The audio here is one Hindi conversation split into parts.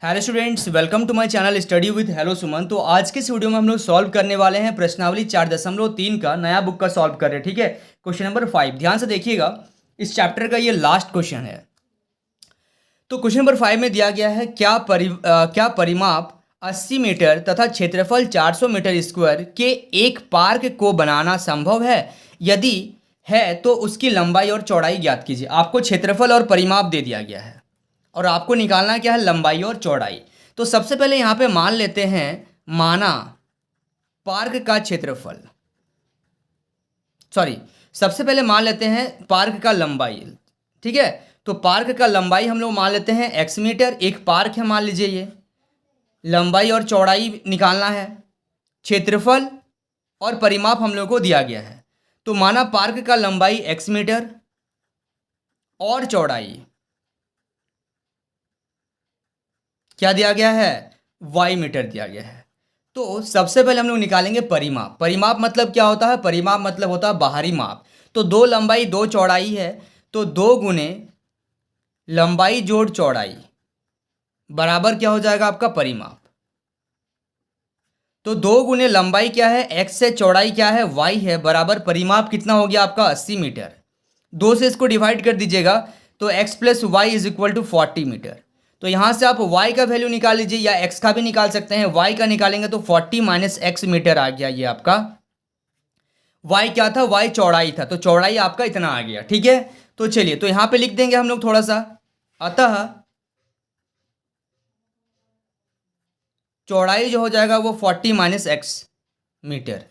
Hello students, welcome to my channel study with hello Suman. तो आज के इस वीडियो में हम लोग सॉल्व करने वाले हैं प्रश्नावली 4.3 का नया बुक का सॉल्व कर रहे हैं। ठीक है, क्वेश्चन नंबर 5 ध्यान से देखिएगा। इस चैप्टर का ये लास्ट क्वेश्चन है। तो क्वेश्चन नंबर 5 में दिया गया है क्या परिमाप 80 मीटर तथा क्षेत्रफल 400 मीटर स्क्वायर के एक पार्क को बनाना संभव है? यदि है तो उसकी लंबाई और चौड़ाई ज्ञात कीजिए। आपको क्षेत्रफल और परिमाप दे दिया गया है और आपको निकालना क्या है, लंबाई और चौड़ाई। तो सबसे पहले यहाँ पे मान लेते हैं, माना पार्क का क्षेत्रफल, सॉरी, सबसे पहले मान लेते हैं पार्क का लंबाई। ठीक है, तो पार्क का लंबाई हम लोग मान लेते हैं x मीटर। एक पार्क है मान लीजिए, ये लंबाई और चौड़ाई निकालना है। क्षेत्रफल और परिमाप हम लोग को दिया गया है। तो माना पार्क का लंबाई x मीटर और चौड़ाई क्या दिया गया है, y मीटर दिया गया है। तो सबसे पहले हम लोग निकालेंगे परिमाप। परिमाप मतलब क्या होता है, परिमाप मतलब होता है बाहरी माप। तो दो लंबाई दो चौड़ाई है, तो 2 गुने लंबाई जोड़ चौड़ाई बराबर क्या हो जाएगा आपका परिमाप। तो 2 गुने लंबाई क्या है x से, चौड़ाई क्या है y है, बराबर परिमाप कितना हो गया आपका 80 मीटर। 2 से इसको डिवाइड कर दीजिएगा तो x plus Y is equal to 40 metre. तो यहाँ से आप y का वैल्यू निकाल लीजिए या x का भी निकाल सकते हैं। y का निकालेंगे तो 40 माइनस x मीटर आ गया। ये आपका y क्या था, y चौड़ाई था, तो चौड़ाई आपका इतना आ गया। ठीक है, तो चलिए तो यहाँ पे लिख देंगे हम लोग थोड़ा सा। अतः चौड़ाई जो हो जाएगा वो 40 माइनस x मीटर।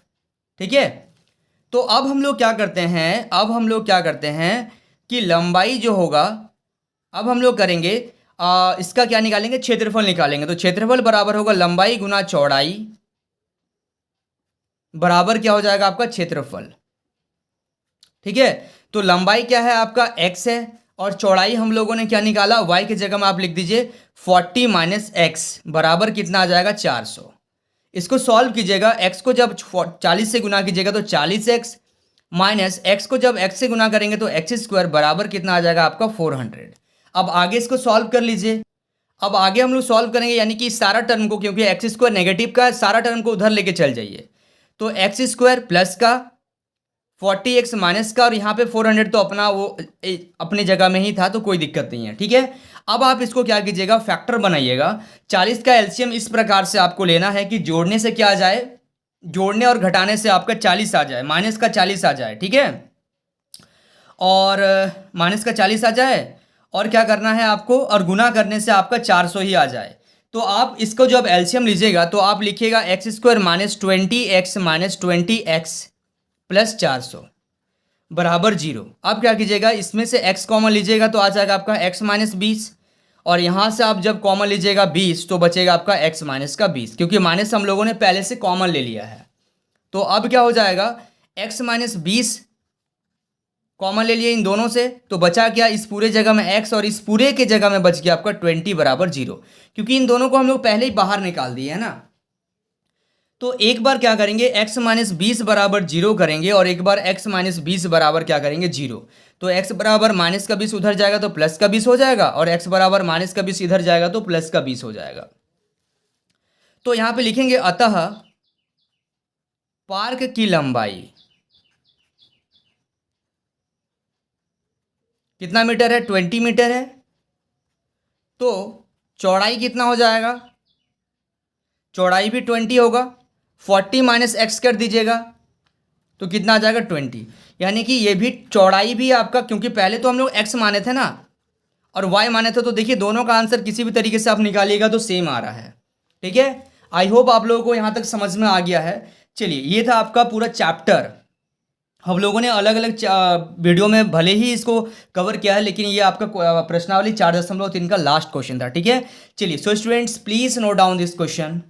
ठीक है, तो अब हम लोग क्या करते हैं, कि लंबाई जो होगा, अब हम लोग करेंगे इसका क्या निकालेंगे, क्षेत्रफल निकालेंगे। तो क्षेत्रफल बराबर होगा लंबाई गुना चौड़ाई बराबर क्या हो जाएगा आपका क्षेत्रफल। ठीक है, तो लंबाई क्या है आपका x है और चौड़ाई हम लोगों ने क्या निकाला, y की जगह में आप लिख दीजिए 40 माइनस एक्स बराबर कितना आ जाएगा 400। इसको सॉल्व कीजिएगा, x को जब 40 से गुना कीजिएगा तो 40x माइनस x को जब x से गुना करेंगे तो x स्क्वायर बराबर कितना आ जाएगा आपका 400। अब आगे इसको सॉल्व कर लीजिए। अब आगे हम लोग सॉल्व करेंगे, यानी कि सारा टर्म को, क्योंकि एक्स स्क्वायर नेगेटिव का है, सारा टर्म को उधर लेके चल जाइए। तो एक्स स्क्वायर प्लस का 40x माइनस का और यहाँ पे 400 तो अपना वो अपनी जगह में ही था, तो कोई दिक्कत नहीं है। ठीक है, अब आप इसको क्या कीजिएगा, फैक्टर बनाइएगा। 40 का एलसीएम इस प्रकार से आपको लेना है कि जोड़ने से क्या आ जाए, जोड़ने और घटाने से आपका 40 आ जाए, माइनस का 40 आ जाए। ठीक है, और माइनस का 40 आ जाए और क्या करना है आपको, और गुना करने से आपका 400 ही आ जाए। तो आप इसको जब एलसीएम लीजिएगा तो आप लिखिएगा x square minus 20x minus 20x plus 400 बराबर 0। अब क्या कीजिएगा, इसमें से x कॉमन लीजिएगा तो आ जाएगा आपका x माइनस 20, और यहाँ से आप जब कॉमन लीजिएगा 20 तो बचेगा आपका x माइनस का 20, क्योंकि माइनस हम लोगों ने पहले से कॉमन ले लिया है। तो अब क्या हो जाएगा, x माइनस 20 कॉमन ले लिए इन दोनों से, तो बचा क्या, इस पूरे जगह में x और इस पूरे के जगह में बच गया आपका 20 बराबर 0, क्योंकि इन दोनों को हम लोग पहले ही बाहर निकाल दिए है ना। तो एक बार क्या करेंगे, x माइनस 20 बराबर 0 करेंगे और एक बार x माइनस 20 बराबर क्या करेंगे 0। तो x बराबर माइनस का 20 उधर जाएगा तो प्लस का 20 हो जाएगा, और x बराबर माइनस का 20 इधर जाएगा तो प्लस का 20 हो जाएगा। तो यहाँ पे लिखेंगे अतः पार्क की लंबाई कितना मीटर है, 20 मीटर है। तो चौड़ाई कितना हो जाएगा, चौड़ाई भी 20 होगा। 40 माइनस एक्स कर दीजिएगा तो कितना आ जाएगा 20, यानी कि ये भी चौड़ाई भी आपका, क्योंकि पहले तो हम लोग x माने थे ना और y माने थे, तो देखिए दोनों का आंसर किसी भी तरीके से आप निकालिएगा तो सेम आ रहा है। ठीक है, आई होप आप लोगों को यहाँ तक समझ में आ गया है। चलिए, ये था आपका पूरा चैप्टर। हम लोगों ने अलग अलग वीडियो में भले ही इसको कवर किया है, लेकिन ये आपका प्रश्नावली 4.3 का लास्ट क्वेश्चन था। ठीक है, चलिए, so students please note down this question.